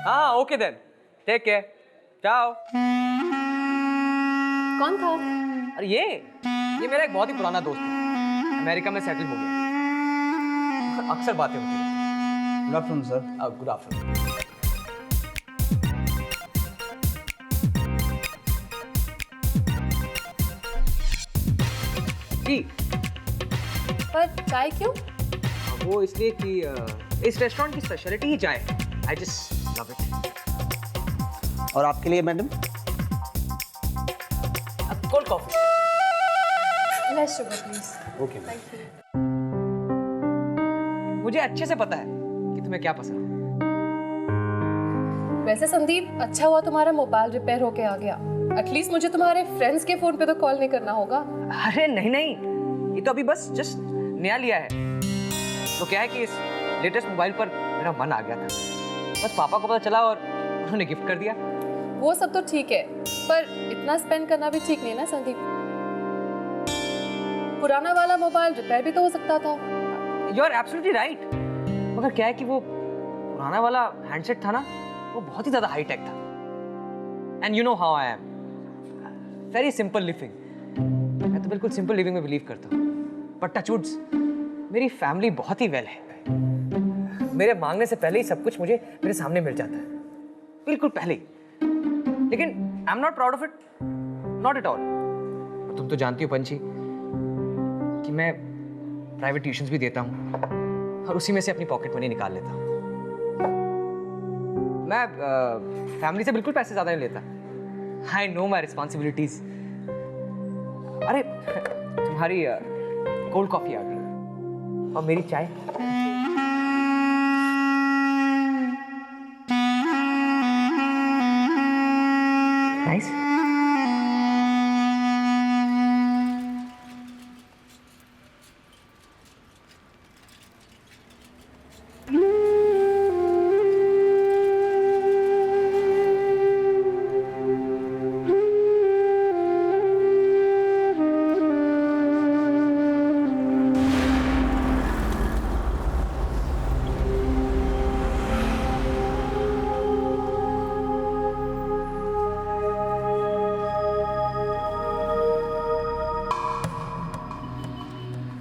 हाँ okay then, take care, चाओ। कौन था? अरे ये मेरा एक बहुत ही पुराना दोस्त है, अमेरिका में सेटल हो गया, अक्सर बातें होती हैं। Good afternoon sir. Good afternoon. जी पर चाय क्यों? वो इसलिए कि इस रेस्टोरेंट की स्पेशलिटी ही चाय है। I just love it. और आपके लिए madam? Cold coffee. Less sugar please. Okay ma'am. Thank you. मुझे अच्छे से पता है कि तुम्हें क्या पसंद है। वैसे संदीप, अच्छा हुआ तुम्हारा मोबाइल रिपेयर होके आ गया। एटलीस्ट मुझे तुम्हारे फ्रेंड्स के फोन पे तो कॉल नहीं करना होगा। अरे नहीं नहीं, ये तो अभी बस जस्ट नया लिया है। तो क्या है कि इस लेटेस्ट मोबाइल पर मेरा मन आ गया था, बस पापा को पता चला और उन्होंने गिफ्ट कर दिया। वो सब तो ठीक है, पर इतना स्पेंड करना भी ठीक नहीं है ना संदीप। पुराना वाला मोबाइल रिपेयर भी तो हो सकता था। You are absolutely right. मगर क्या है कि वो पुराना वाला हैंडसेट था ना, वो बहुत ही ज्यादा हाई टेक था। And you know how I am, very simple living. मैं तो बिल्कुल सिंपल लिविंग में बिलीव करता हूँ। बट टचवुड्स, मेरी फैमिली बहुत ही वेल है। मेरे मांगने से पहले ही सब कुछ मुझे मेरे सामने मिल जाता है, बिल्कुल पहले ही। लेकिन I am not proud of it, not at all. तुम तो जानती हो पंछी कि मैं प्राइवेट ट्यूशंस भी देता हूँ और उसी में से अपनी पॉकेट मनी निकाल लेता हूँ। मैं फैमिली से बिल्कुल पैसे ज़्यादा नहीं लेता। I know my responsibilities. अरे तुम्हारी कोल्ड कॉफी आ गई और मेरी चाय। नाइस।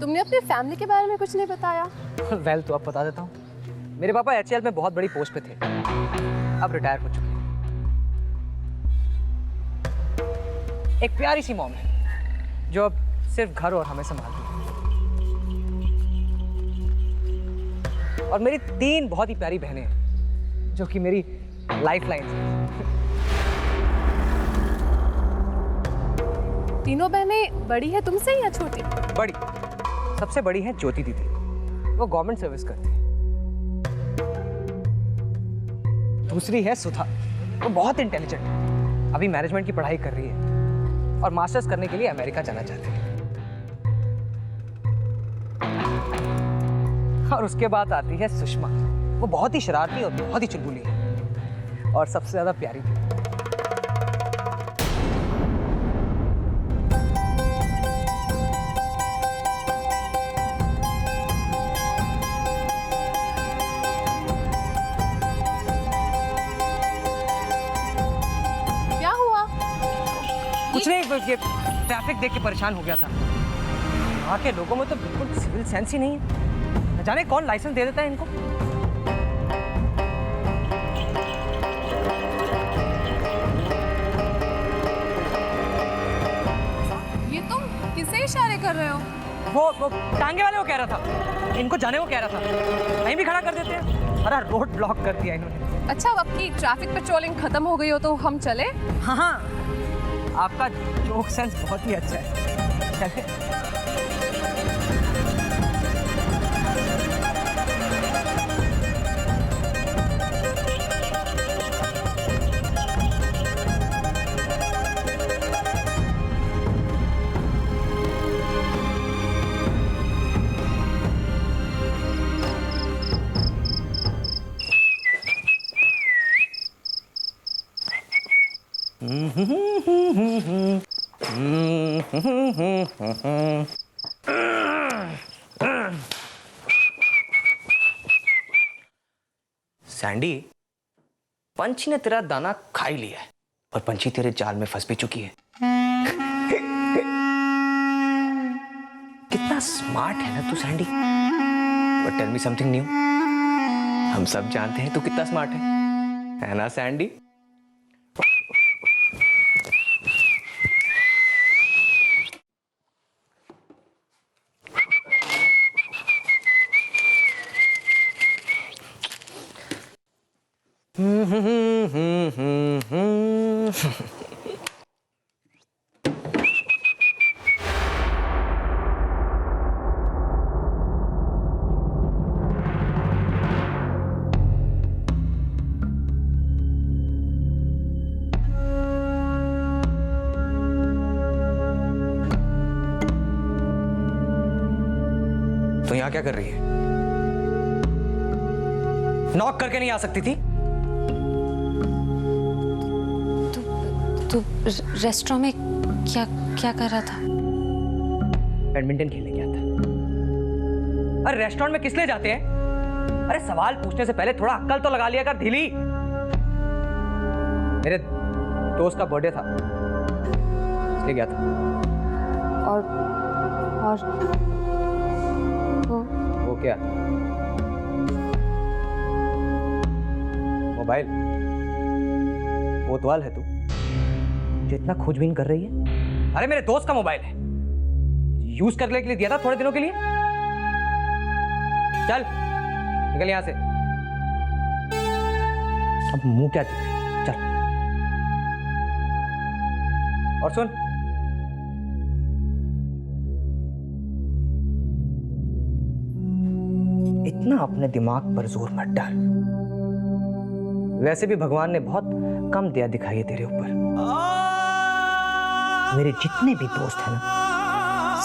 तुमने अपने फैमिली के बारे में कुछ नहीं बताया। वेल तो अब बता देता हूँ। मेरे पापा HCL में बहुत बड़ी पोस्ट पे थे, अब रिटायर हो चुके हैं। एक प्यारी सी मॉम है जो अब सिर्फ घर और हमें संभालती है। और मेरी 3 बहुत ही प्यारी बहनें हैं जो कि मेरी लाइफ लाइन है। तीनों बहनें बड़ी है तुमसे या छोटी? बड़ी, सबसे बड़ी है ज्योति दीदी, वो गवर्नमेंट सर्विस करती है। दूसरी है सुधा, वो बहुत इंटेलिजेंट है, अभी मैनेजमेंट की पढ़ाई कर रही है और मास्टर्स करने के लिए अमेरिका जाना चाहती है। और उसके बाद आती है सुषमा, वो बहुत ही शरारती और बहुत ही चुलबुली है और सबसे ज्यादा प्यारी भी। क्या हुआ? कुछ नहीं, ये ट्रैफिक देख के परेशान हो गया था। वहाँ के लोगों में तो बिल्कुल सिविल सेंस ही नहीं है। न जाने कौन लाइसेंस दे देता है इनको। ये तुम किसे इशारे कर रहे हो? वो टांगे वाले को कह रहा था, इनको जाने को कह रहा था। कहीं भी खड़ा कर देते हैं, सारा रोड ब्लॉक कर दिया इन्होंने। अच्छा, अब की ट्रैफिक पेट्रोलिंग खत्म हो गई हो तो हम चले? हाँ हाँ, आपका जोक सेंस बहुत ही अच्छा है, चले। सैंडी, पंछी ने तेरा दाना खा ही लिया है और पंछी तेरे जाल में फंस भी चुकी है। कितना स्मार्ट है ना तू Sandy. But tell me something new. हम सब जानते हैं तू कितना स्मार्ट है ना सैंडी? तो यहां क्या कर रही है? नॉक करके नहीं आ सकती थी? तो रेस्टोरेंट में क्या क्या कर रहा था? बैडमिंटन खेलने गया था। अरे रेस्टोरेंट में किस लिए जाते हैं? अरे सवाल पूछने से पहले थोड़ा अक्ल तो लगा लिया कर ढीली। मेरे दोस्त का बर्थडे था इसलिए गया था। और वो क्या? मोबाइल? कोतवाल है तू जो इतना खोजबीन कर रही है? अरे मेरे दोस्त का मोबाइल है, यूज करने के लिए दिया था थोड़े दिनों के लिए। चल निकल यहां से। अब मुंह क्या दिख रहा है? चल। और सुन, इतना अपने दिमाग पर जोर मत डाल। वैसे भी भगवान ने बहुत कम दया दिखाई है तेरे ऊपर। मेरे जितने भी दोस्त हैं ना,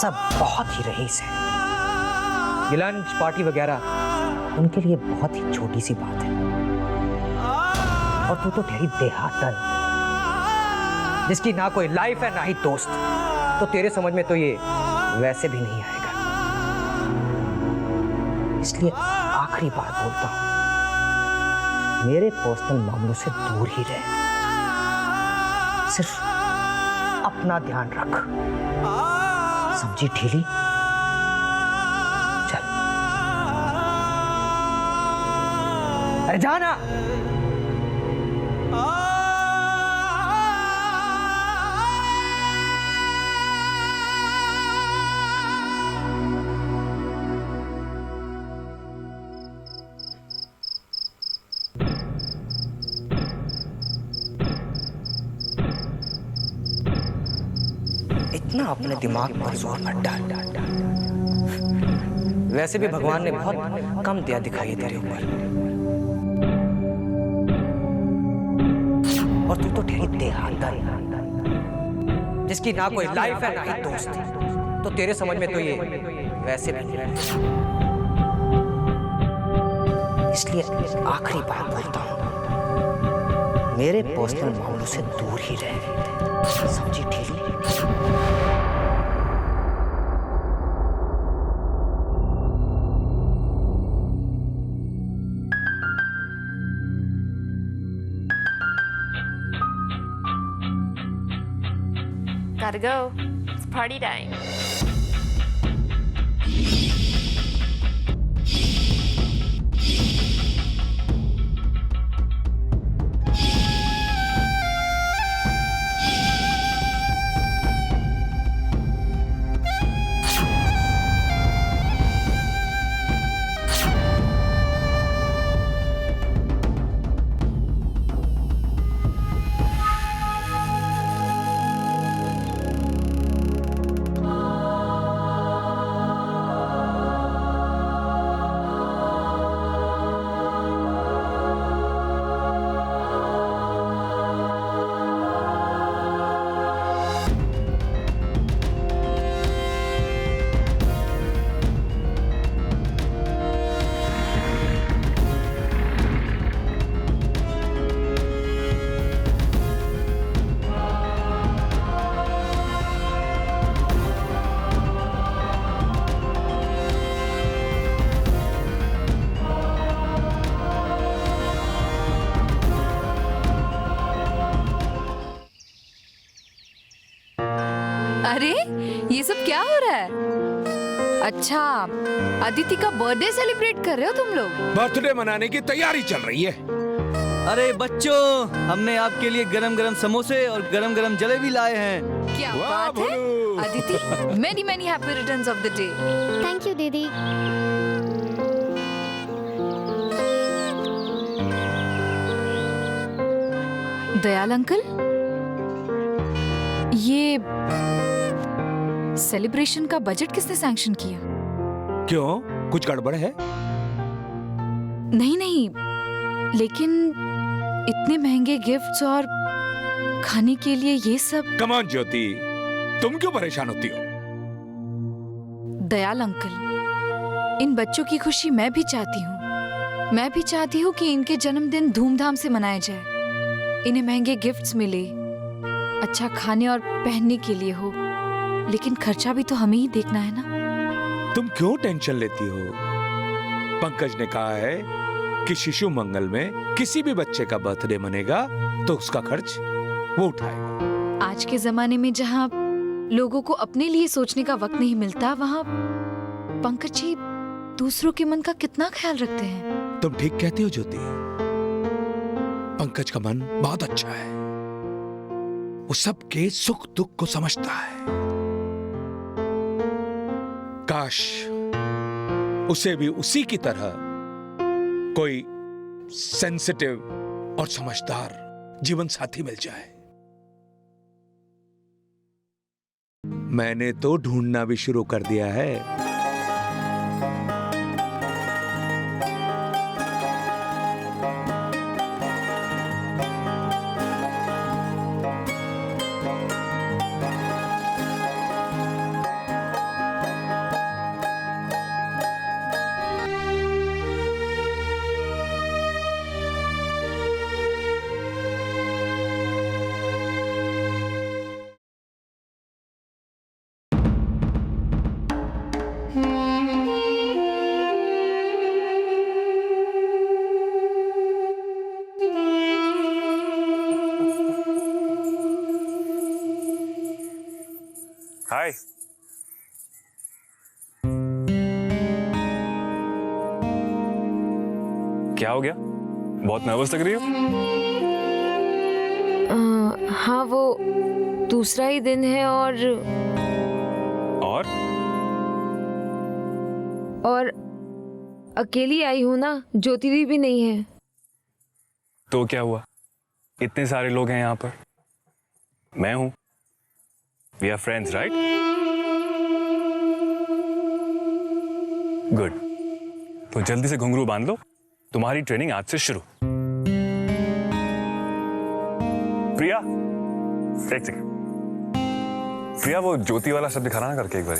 सब बहुत ही रईस हैं। ये लंच पार्टी वगैरह उनके लिए बहुत ही छोटी सी बात है। और तू तो तेरी देहातन, जिसकी ना कोई लाइफ है ना ही दोस्त, तो तेरे समझ में तो ये वैसे भी नहीं आएगा। इसलिए आखिरी बार बोलता हूं, मेरे पर्सनल मामलों से दूर ही रह। सिर्फ अपना ध्यान रख। समझी ढीली? चल। अरे जाना। इतना अपने दिमाग पर जोर मत डाल। वैसे भी भगवान ने बहुत कम दया दिखाई है तेरे ऊपर। और तू तो ढेरी देहातन, जिसकी ना कोई लाइफ है ना ही दोस्त, तो तेरे समझ में तो ये वैसे भी नहीं। इसलिए आखिरी बार बोलता हूं, मेरे पर्सनल मामलों से दूर ही रह। समझी ढीली? Gotta go. It's party time. अच्छा, अदिति का बर्थडे सेलिब्रेट कर रहे हो तुम लोग? बर्थडे मनाने की तैयारी चल रही है। अरे बच्चों, हमने आपके लिए गरम गरम समोसे और गरम गरम जलेबी लाए हैं। क्या वाह, बात है Bholu. Aditi, many many happy returns of the day. Thank you दीदी। दयाल अंकल, ये सेलिब्रेशन का बजट किसने सैंक्शन किया? क्यों, कुछ गड़बड़ है? नहीं नहीं, लेकिन इतने महंगे गिफ्ट्स और खाने के लिए ये सब। कम ऑन ज्योति, तुम क्यों परेशान होती हो? दयाल अंकल, इन बच्चों की खुशी मैं भी चाहती हूँ। मैं भी चाहती हूँ कि इनके जन्मदिन धूमधाम से मनाए जाए, इन्हें महंगे गिफ्ट्स मिले, अच्छा खाने और पहनने के लिए हो, लेकिन खर्चा भी तो हमें ही देखना है ना। तुम क्यों टेंशन लेती हो? पंकज ने कहा है कि शिशु मंगल में किसी भी बच्चे का बर्थडे मनेगा तो उसका खर्च वो उठाएगा। आज के जमाने में जहाँ लोगों को अपने लिए सोचने का वक्त नहीं मिलता, वहाँ पंकज जी दूसरों के मन का कितना ख्याल रखते हैं। तुम ठीक कहती हो ज्योति, पंकज का मन बहुत अच्छा है, वो सबके सुख दुख को समझता है। काश उसे भी उसी की तरह कोई सेंसिटिव और समझदार जीवन साथी मिल जाए। मैंने तो ढूंढना भी शुरू कर दिया है। हाय। क्या हो गया? बहुत नर्वस लग रही हो। हाँ, वो दूसरा ही दिन है और अकेली आई हूँ ना, ज्योति दी भी नहीं है। तो क्या हुआ? इतने सारे लोग हैं यहाँ पर, मैं हूं। We are friends, right? Good. तो जल्दी से घुंघरू बांध लो, तुम्हारी ट्रेनिंग आज से शुरू। प्रिया, एक सेकंड। प्रिया, वो ज्योति वाला शब्द दिखाना ना करके एक बार।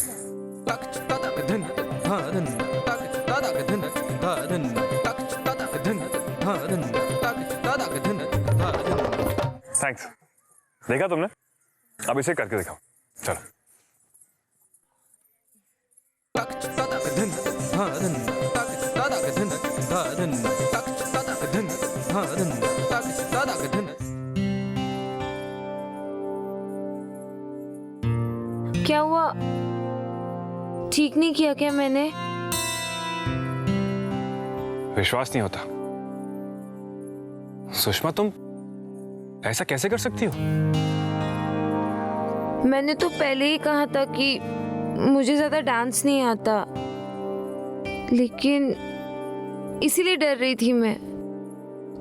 थैंक्स। देखा तुमने? अब इसे करके दिखाओ। चलो। क्या हुआ? ठीक नहीं किया क्या मैंने? विश्वास नहीं होता। सुषमा, तुम ऐसा कैसे कर सकती हो? मैंने तो पहले ही कहा था कि मुझे ज्यादा डांस नहीं आता, लेकिन इसीलिए डर रही थी मैं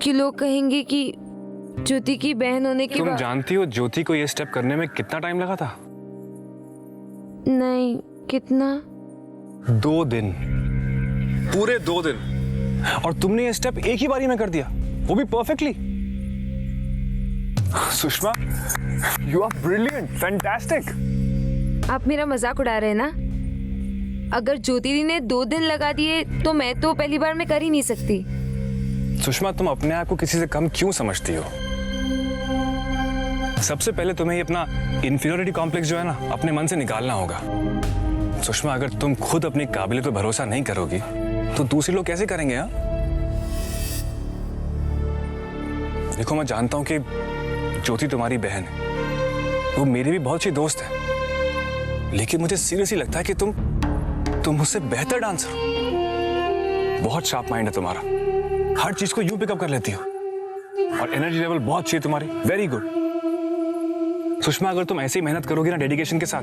कि लोग कहेंगे कि ज्योति की बहन होने के तुम बाद। जानती हो ज्योति को ये स्टेप करने में कितना टाइम लगा था? नहीं, कितना? 2 दिन, पूरे 2 दिन। और तुमने ये स्टेप एक ही बारी में कर दिया, वो भी perfectly. Sushma, you are brilliant, fantastic. आप मेरा मजाक उड़ा रहे हैं ना? अगर ज्योति दी ने 2 दिन लगा दिए तो मैं तो पहली बार में कर ही नहीं सकती। सुषमा, तुम अपने आप को किसी से कम क्यों समझती हो? सबसे पहले तुम्हें ये अपना इंफीरियरिटी कॉम्प्लेक्स जो है ना, अपने मन से निकालना होगा। सुषमा, अगर तुम खुद अपनी काबिलियत पर भरोसा नहीं करोगी तो दूसरे लोग कैसे करेंगे? हाँ, देखो, मैं जानता हूं कि ज्योति तुम्हारी बहन है, वो मेरी भी बहुत अच्छी दोस्त है, लेकिन मुझे सीरियसली लगता है कि तुम मुझसे बेहतर डांसर हो। बहुत शार्प माइंड है तुम्हारा, हर चीज को यूं पिकअप कर लेती हो और एनर्जी लेवल बहुत अच्छी है तुम्हारी। वेरी गुड सुषमा, अगर तुम ऐसी मेहनत करोगी ना डेडिकेशन के साथ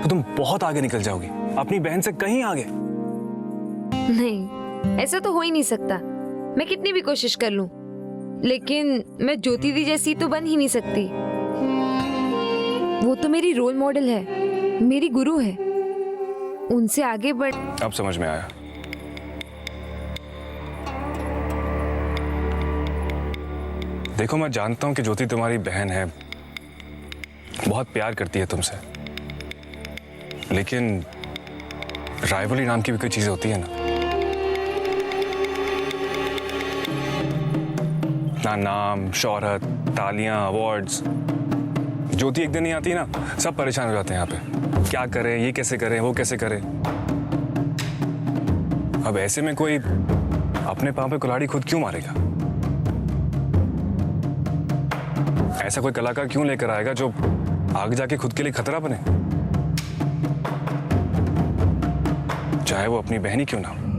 तो तुम बहुत आगे निकल जाओगी, अपनी बहन से कहीं आगे। नहीं, ऐसा तो हो ही नहीं सकता। मैं कितनी भी कोशिश कर लूं, लेकिन मैं ज्योति दी जैसी तो बन ही नहीं सकती। वो तो मेरी रोल मॉडल है, मेरी गुरु है। उनसे आगे बढ़। अब समझ में आया। देखो, मैं जानता हूं कि ज्योति तुम्हारी बहन है, बहुत प्यार करती है तुमसे, लेकिन राइवलरी नाम की भी कोई चीज होती है ना नाम, शोहरत, तालियां, अवार्ड्स। ज्योति एक दिन नहीं आती ना, सब परेशान हो जाते हैं यहाँ पे। क्या करें, ये कैसे करें, वो कैसे करें। अब ऐसे में कोई अपने पांव पे कुल्हाड़ी खुद क्यों मारेगा? ऐसा कोई कलाकार क्यों लेकर आएगा जो आगे जाके खुद के लिए खतरा बने, चाहे वो अपनी बहन ही क्यों ना हो।